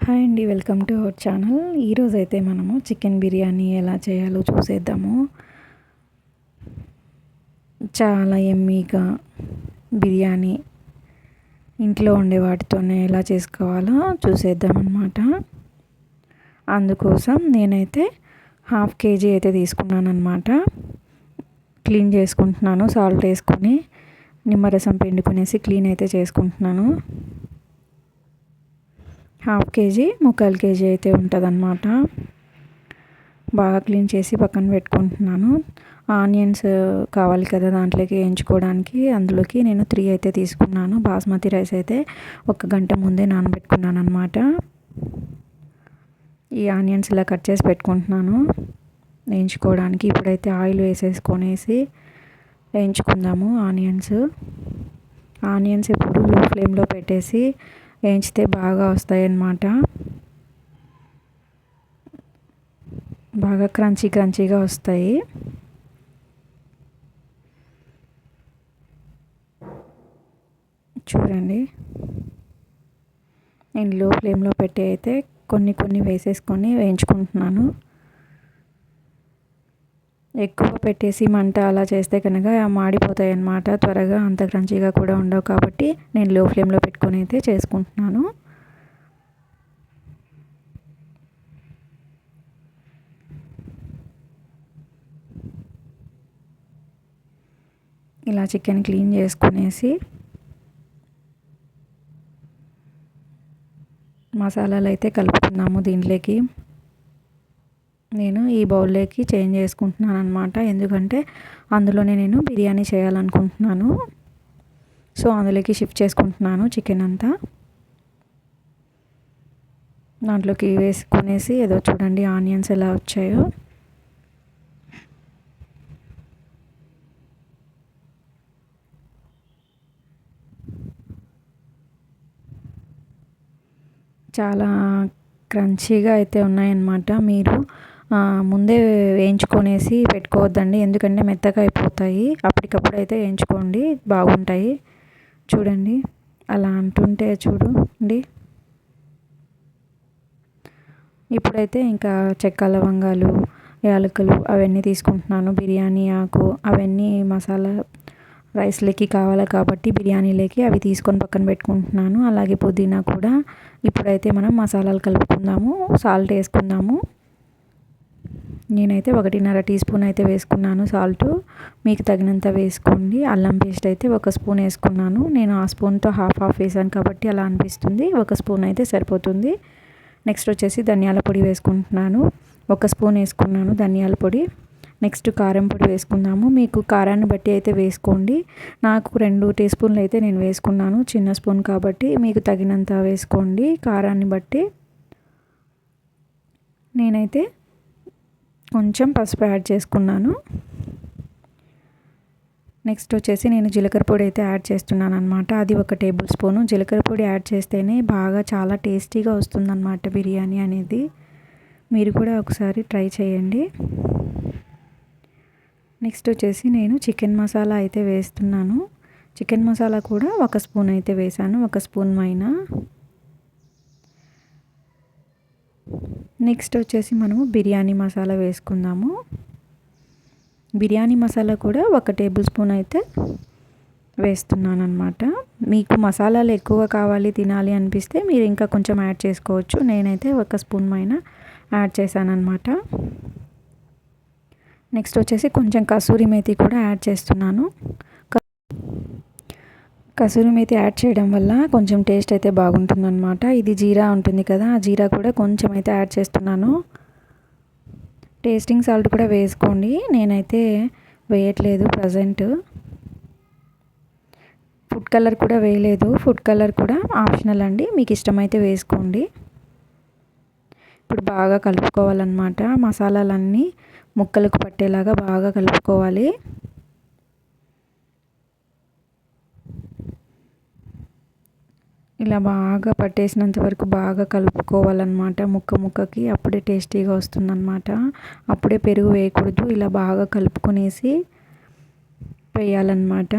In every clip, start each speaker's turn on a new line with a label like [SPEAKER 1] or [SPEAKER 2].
[SPEAKER 1] Hi అండి, welcome to our channel. ఈరోజైతే మనము చికెన్ బిర్యానీ ఎలా చేయాలో చూసేద్దాము. చాలా యమ్మీగా బిర్యానీ ఇంట్లో ఉండే వాటితోనే ఎలా చేసుకోవాలో చూసేద్దాం అన్నమాట. అందుకోసం నేనైతే 1/2 kg అయితే తీసుకున్నాను అన్నమాట. క్లీన్ చేసుకుంటున్నాను, సాల్ట్ వేసుకొని నిమ్మరసం పిండుకునేసి క్లీన్ అయితే చేసుకుంటున్నాను. 1/2 kg 3/4 kg అయితే ఉంటుందన్నమాట. బాగా క్లీన్ చేసి పక్కన పెట్టుకుంటున్నాను. ఆనియన్స్ కావాలి కదా దాంట్లోకి వేయించుకోవడానికి, అందులోకి నేను 3 అయితే తీసుకున్నాను. బాస్మతి రైస్ అయితే 1 గంట ముందే నానబెట్టుకున్నాను అన్నమాట. ఈ ఆనియన్స్ ఇలా కట్ చేసి పెట్టుకుంటున్నాను వేయించుకోవడానికి. ఇప్పుడైతే ఆయిల్ వేసేసుకొనేసి వేయించుకుందాము. ఆనియన్స్ ఎప్పుడు లో ఫ్లేమ్లో పెట్టేసి వేయించితే బాగా వస్తాయి అన్నమాట. బాగా క్రంచీగా వస్తాయి. చూడండి, నేను లో ఫ్లేమ్లో పెట్టి అయితే కొన్ని వేసేసుకొని వేయించుకుంటున్నాను. ఎక్కువ పెట్టేసి మంట అలా చేస్తే కనుక మాడిపోతాయి అన్నమాట. త్వరగా అంత క్రంచీగా కూడా ఉండవు, కాబట్టి నేను లో ఫ్లేమ్లో పెట్టుకొని అయితే చేసుకుంటున్నాను. ఇలా చికెన్ క్లీన్ చేసుకునేసి మసాలాలు అయితే కలుపుకుందాము. దీంట్లోకి నేను ఈ బౌల్లోకి చేంజ్ చేసుకుంటున్నాను అన్నమాట. ఎందుకంటే అందులోనే నేను బిర్యానీ చేయాలనుకుంటున్నాను. సో అందులోకి షిఫ్ట్ చేసుకుంటున్నాను చికెన్ అంతా. దాంట్లోకి వేసుకునేసి ఏదో చూడండి ఆనియన్స్ ఎలా వచ్చాయో. చాలా క్రంచీగా అయితే ఉన్నాయన్నమాట. మీరు ముందే వేయించుకొనేసి పెట్టుకోవద్దండి, ఎందుకంటే మెత్తగా అయిపోతాయి. అప్పటికప్పుడు అయితే వేయించుకోండి, బాగుంటాయి. చూడండి అలా అంటుంటే చూడండి. ఇప్పుడైతే ఇంకా చెక్క లవంగాలు, యాలకులు అవన్నీ తీసుకుంటున్నాను. బిర్యానీ ఆకు అవన్నీ మసాలా రైస్లోకి కావాలి కాబట్టి బిర్యానీలోకి అవి తీసుకొని పక్కన పెట్టుకుంటున్నాను. అలాగే పుదీనా కూడా. ఇప్పుడైతే మనం మసాలాలు కలుపుకుందాము. సాల్ట్ వేసుకుందాము. నేనైతే 1.5 టీ స్పూన్ అయితే వేసుకున్నాను సాల్ట్. మీకు తగినంత వేసుకోండి. అల్లం పేస్ట్ అయితే 1 స్పూన్ వేసుకున్నాను. నేను ఆ స్పూన్తో హాఫ్ వేసాను కాబట్టి అలా అనిపిస్తుంది. 1 స్పూన్ అయితే సరిపోతుంది. నెక్స్ట్ వచ్చేసి ధనియాల పొడి వేసుకుంటున్నాను. 1 స్పూన్ వేసుకున్నాను ధనియాల పొడి. నెక్స్ట్ కారం పొడి వేసుకుందాము. మీకు కారాన్ని బట్టి అయితే వేసుకోండి. నాకు 2 టీ స్పూన్లు అయితే నేను వేసుకున్నాను, చిన్న స్పూన్ కాబట్టి. మీకు తగినంత వేసుకోండి కారాన్ని బట్టి. నేనైతే కొంచెం పసుపు యాడ్ చేసుకున్నాను. నెక్స్ట్ వచ్చేసి నేను జీలకర్ర పొడి అయితే యాడ్ చేస్తున్నాను అనమాట. అది 1 టేబుల్ స్పూను. జీలకర్ర పొడి యాడ్ చేస్తేనే బాగా చాలా టేస్టీగా వస్తుందన్నమాట బిర్యానీ అనేది. మీరు కూడా ఒకసారి ట్రై చేయండి. నెక్స్ట్ వచ్చేసి నేను చికెన్ మసాలా అయితే వేస్తున్నాను. చికెన్ మసాలా కూడా 1 స్పూన్ అయితే వేసాను, 1 స్పూన్ మైనా. నెక్స్ట్ వచ్చేసి మనము బిర్యానీ మసాలా వేసుకుందాము. బిర్యానీ మసాలా కూడా 1 టేబుల్ స్పూన్ అయితే వేస్తున్నాను అనమాట. మీకు మసాలాలు ఎక్కువ కావాలి తినాలి అనిపిస్తే మీరు ఇంకా కొంచెం యాడ్ చేసుకోవచ్చు. నేనైతే 1 స్పూన్ మైనా యాడ్ చేశాను అనమాట. నెక్స్ట్ వచ్చేసి కొంచెం కసూరి మేతి కూడా యాడ్ చేస్తున్నాను. కసూరి మేతి యాడ్ చేయడం వల్ల కొంచెం టేస్ట్ అయితే బాగుంటుందన్నమాట. ఇది జీరా ఉంటుంది కదా, ఆ జీరా కూడా కొంచెం అయితే యాడ్ చేస్తున్నాను. టేస్టింగ్ సాల్ట్ కూడా వేసుకోండి. నేనైతే వేయట్లేదు ప్రజెంట్. ఫుడ్ కలర్ కూడా వేయలేదు. ఫుడ్ కలర్ కూడా ఆప్షనల్ అండి, మీకు ఇష్టమైతే వేసుకోండి. ఇప్పుడు బాగా కలుపుకోవాలన్నమాట. మసాలాలన్నీ ముక్కలకు పట్టేలాగా బాగా కలుపుకోవాలి. ఇలా బాగా పట్టేసినంత వరకు బాగా కలుపుకోవాలన్నమాట ముక్కకి. అప్పుడే టేస్టీగా వస్తుందన్నమాట. అప్పుడే పెరుగు వేయకూడదు. ఇలా బాగా కలుపుకొనేసి వేయాలన్నమాట.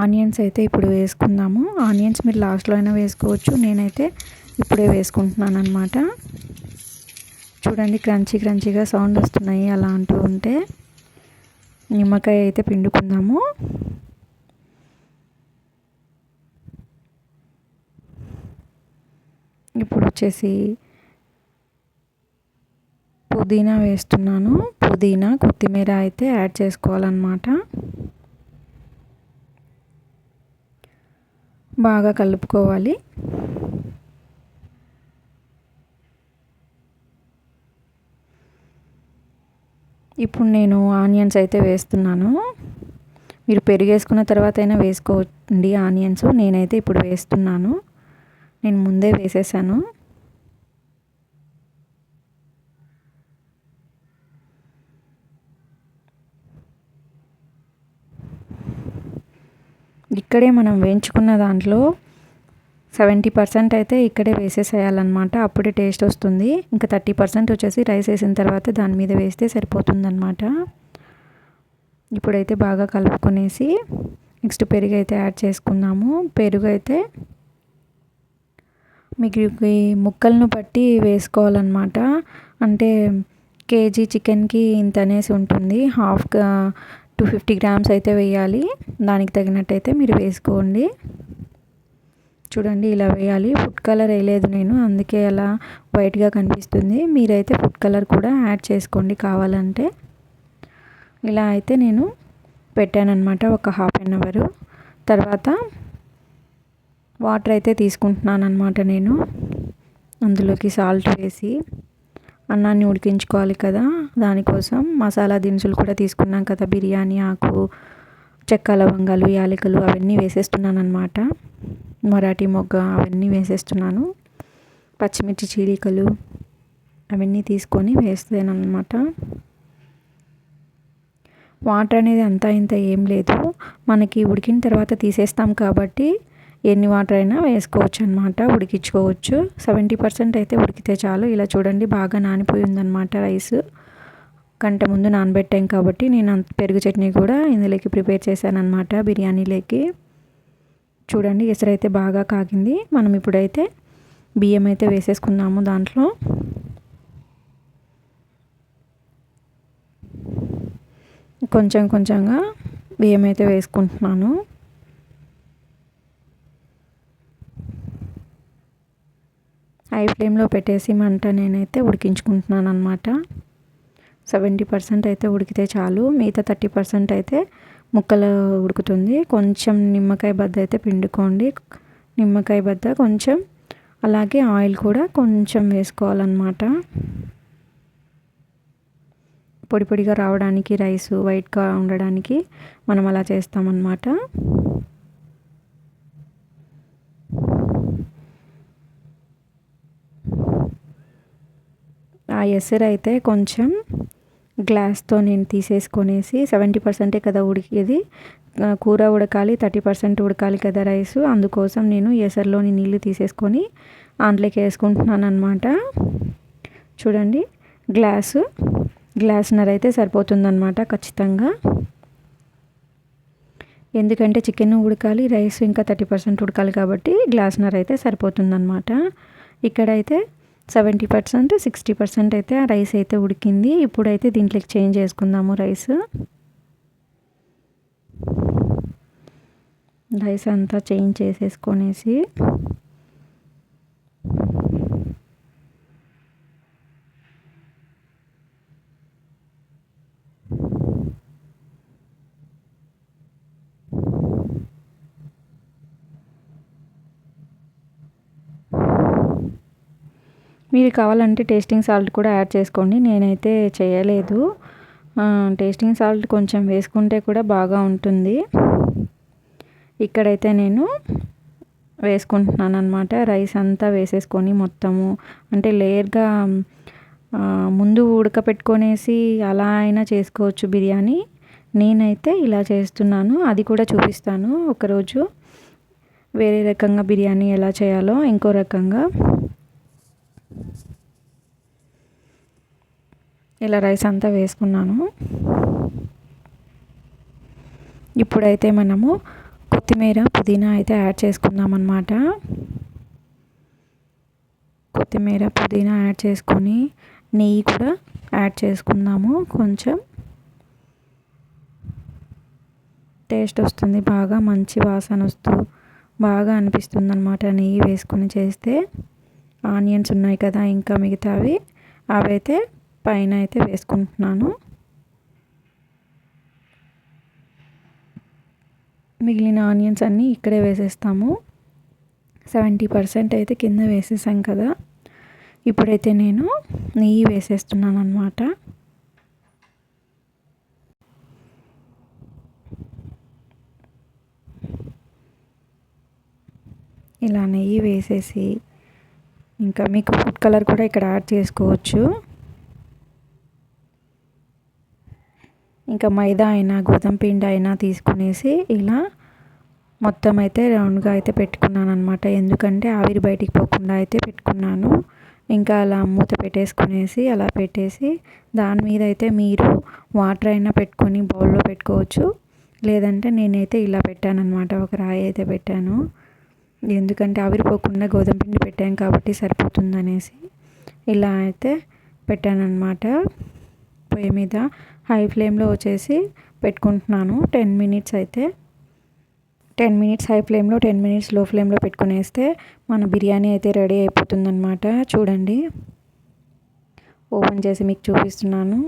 [SPEAKER 1] ఆనియన్స్ అయితే ఇప్పుడు వేసుకుందాము. ఆనియన్స్ మీరు లాస్ట్లో అయినా వేసుకోవచ్చు. నేనైతే ఇప్పుడే వేసుకుంటున్నాను అనమాట. చూడండి క్రంచీగా సౌండ్ వస్తున్నాయి. అలా అంటూ ఉంటే నిమ్మకాయ అయితే పిండుకుందాము. ఇప్పుడు వచ్చేసి పుదీనా వేస్తున్నాను. పుదీనా కొత్తిమీర అయితే యాడ్ చేసుకోవాలన్నమాట. బాగా కలుపుకోవాలి. ఇప్పుడు నేను ఆనియన్స్ అయితే వేస్తున్నాను. మీరు పెరుగు వేసుకున్న తర్వాత అయినా వేసుకోండి ఆనియన్స్. నేనైతే ఇప్పుడు వేస్తున్నాను. నేను ముందే వేసేసాను. ఇక్కడే మనం వేయించుకున్న దాంట్లో 70% అయితే ఇక్కడే వేసేసేయాలన్నమాట. అప్పుడే టేస్ట్ వస్తుంది. ఇంకా 30% వచ్చేసి రైస్ వేసిన తర్వాత దాని మీద వేస్తే సరిపోతుందన్నమాట. ఇప్పుడైతే బాగా కలుపుకొనేసి నెక్స్ట్ పెరుగు అయితే యాడ్ చేసుకున్నాము. పెరుగు అయితే మీకు ముక్కలను బట్టి వేసుకోవాలన్నమాట. అంటే కేజీ చికెన్కి ఇంత అనేసి ఉంటుంది. 250 గ్రామ్స్ అయితే వేయాలి. దానికి తగినట్టయితే మీరు వేసుకోండి. చూడండి ఇలా వేయాలి. ఫుడ్ కలర్ వేయలేదు నేను, అందుకే అలా వైట్గా కనిపిస్తుంది. మీరైతే ఫుడ్ కలర్ కూడా యాడ్ చేసుకోండి కావాలంటే. ఇలా అయితే నేను పెట్టానన్నమాట ఒక హాఫ్ అన్ అవర్ తర్వాత. వాటర్ అయితే తీసుకుంటున్నాను అనమాట నేను. అందులోకి సాల్ట్ వేసి అన్నాన్ని ఉడికించుకోవాలి కదా, దానికోసం మసాలా దినుసులు కూడా తీసుకున్నాం కదా, బిర్యానీ ఆకు, చెక్క, లవంగాలు, యాలకులు అవన్నీ వేసేస్తున్నాను అనమాట. మరాఠీ మొగ్గ అవన్నీ వేసేస్తున్నాను. పచ్చిమిర్చి చీలికలు అవన్నీ తీసుకొని వేస్తాను అనమాట. వాటర్ అనేది అంతా ఇంత ఏం లేదు, మనకి ఉడికిన తర్వాత తీసేస్తాం కాబట్టి ఎన్ని వాటర్ అయినా వేసుకోవచ్చు అనమాట, ఉడికించుకోవచ్చు. 70% అయితే ఉడికితే చాలు. ఇలా చూడండి బాగా నానిపోయి ఉందన్నమాట రైస్. గంట ముందు నానబెట్టాం కాబట్టి నేను పెరుగు చట్నీ కూడా ఇందులోకి ప్రిపేర్ చేశాను అనమాట బిర్యానీలోకి. చూడండి ఎసరు అయితే బాగా కాగింది. మనం ఇప్పుడైతే బియ్యం అయితే వేసేసుకున్నాము దాంట్లో. కొంచెంగా బియ్యం అయితే వేసుకుంటున్నాను. హై ఫ్లేమ్లో పెట్టేసి మంట నేనైతే ఉడికించుకుంటున్నాను అనమాట. 70% అయితే ఉడికితే చాలు. మిగతా 30% అయితే ముక్కలు ఉడుకుతుంది. కొంచెం నిమ్మకాయ బద్ద అయితే పిండుకోండి. నిమ్మకాయ బద్ద కొంచెం, అలాగే ఆయిల్ కూడా కొంచెం వేసుకోవాలన్నమాట. పొడి పొడిగా రావడానికి, రైస్ వైట్గా ఉండడానికి మనం అలా చేస్తామన్నమాట. ఆ ఎసరు అయితే కొంచెం గ్లాస్తో నేను తీసేసుకొనేసి, 70% కదా ఉడికేది, కూర ఉడకాలి, 30% ఉడకాలి కదా రైస్. అందుకోసం నేను ఎసరులోని నీళ్ళు తీసేసుకొని దాంట్లోకి వేసుకుంటున్నాను అనమాట. చూడండి గ్లాసున్నర అయితే సరిపోతుందన్నమాట ఖచ్చితంగా. ఎందుకంటే చికెన్ ఉడకాలి, రైస్ ఇంకా 30% ఉడకాలి కాబట్టి గ్లాసున్నర అయితే సరిపోతుందన్నమాట. ఇక్కడైతే 70%, 60% అయితే ఆ రైస్ అయితే ఉడికింది. ఇప్పుడైతే దీంట్లోకి చేంజ్ చేసుకుందాము రైస్ అంతా చేంజ్ చేసేసుకొనేసి మీరు కావాలంటే టేస్టింగ్ సాల్ట్ కూడా యాడ్ చేసుకోండి. నేనైతే చేయలేదు. టేస్టింగ్ సాల్ట్ కొంచెం వేసుకుంటే కూడా బాగా ఉంటుంది. ఇక్కడైతే నేను వేసుకుంటున్నాను అనమాట. రైస్ అంతా వేసేసుకొని మొత్తము, అంటే లేయర్గా ముందు ఉడకపెట్టుకొనేసి అలా అయినా చేసుకోవచ్చు బిర్యానీ. నేనైతే ఇలా చేస్తున్నాను. అది కూడా చూపిస్తాను ఒకరోజు. వేరే రకంగా బిర్యానీ ఎలా చేయాలో ఇంకో రకంగా. ఇలా రైస్ అంతా వేసుకున్నాను. ఇప్పుడైతే మనము కొత్తిమీర, పుదీనా అయితే యాడ్ చేసుకుందాం అన్నమాట. కొత్తిమీర పుదీనా యాడ్ చేసుకొని నెయ్యి కూడా యాడ్ చేసుకుందాము. కొంచెం టేస్ట్ వస్తుంది, బాగా మంచి వాసన వస్తూ బాగా అనిపిస్తుంది అన్నమాట నెయ్యి వేసుకొని చేస్తే. ఆనియన్స్ ఉన్నాయి కదా ఇంకా మిగతావి, అవైతే పైన అయితే వేసుకుంటున్నాను. మిగిలిన ఆనియన్స్ అన్నీ ఇక్కడే వేసేస్తాము. 70% అయితే కింద వేసేసాం కదా. ఇప్పుడైతే నేను నెయ్యి వేసేస్తున్నాను అన్నమాట. ఇలా నెయ్యి వేసేసి ఇంకా మీకు ఫుడ్ కలర్ కూడా ఇక్కడ యాడ్ చేసుకోవచ్చు. ఇంకా మైదా అయినా గోధుమ పిండి అయినా తీసుకునేసి ఇలా మొత్తం అయితే రౌండ్గా అయితే పెట్టుకున్నాను అనమాట. ఎందుకంటే ఆవిరి బయటికి పోకుండా అయితే పెట్టుకున్నాను. ఇంకా అలా మూత పెట్టేసుకునేసి అలా పెట్టేసి దాని మీద అయితే మీరు వాటర్ అయినా పెట్టుకొని బౌల్లో పెట్టుకోవచ్చు. లేదంటే నేనైతే ఇలా పెట్టాను అనమాట, ఒక రాయి అయితే పెట్టాను. ఎందుకంటే ఆవిరిపోకుండా గోధుమ పిండి పెట్టాను కాబట్టి సరిపోతుందనేసి ఇలా అయితే పెట్టాను అనమాట. పొయ్యి మీద హై ఫ్లేమ్లో వచ్చేసి పెట్టుకుంటున్నాను. 10 మినిట్స్ అయితే 10 మినిట్స్ హై ఫ్లేమ్లో 10 మినిట్స్ లో ఫ్లేమ్లో పెట్టుకునేస్తే మన బిర్యానీ అయితే రెడీ అయిపోతుందన్నమాట. చూడండి, ఓపెన్ చేసి మీకు చూపిస్తున్నాను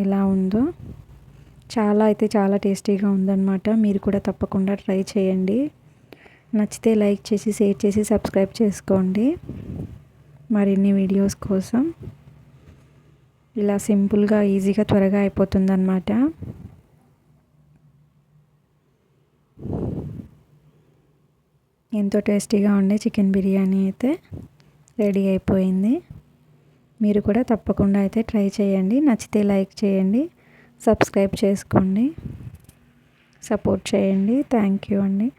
[SPEAKER 1] ఎలా ఉందో. చాలా టేస్టీగా ఉందన్నమాట. మీరు కూడా తప్పకుండా ట్రై చేయండి. నచ్చితే లైక్ చేసి షేర్ చేసి సబ్స్క్రైబ్ చేసుకోండి మరిన్ని వీడియోస్ కోసం. ఇలా సింపుల్గా ఈజీగా త్వరగా అయిపోతుందన్నమాట. ఎంతో టేస్టీగా ఉండే చికెన్ బిర్యానీ అయితే రెడీ అయిపోయింది. మీరు కూడా తప్పకుండా అయితే ట్రై చేయండి. నచ్చితే లైక్ చేయండి, సబ్స్క్రైబ్ చేసుకోండి, సపోర్ట్ చేయండి. థ్యాంక్ యూ అండి.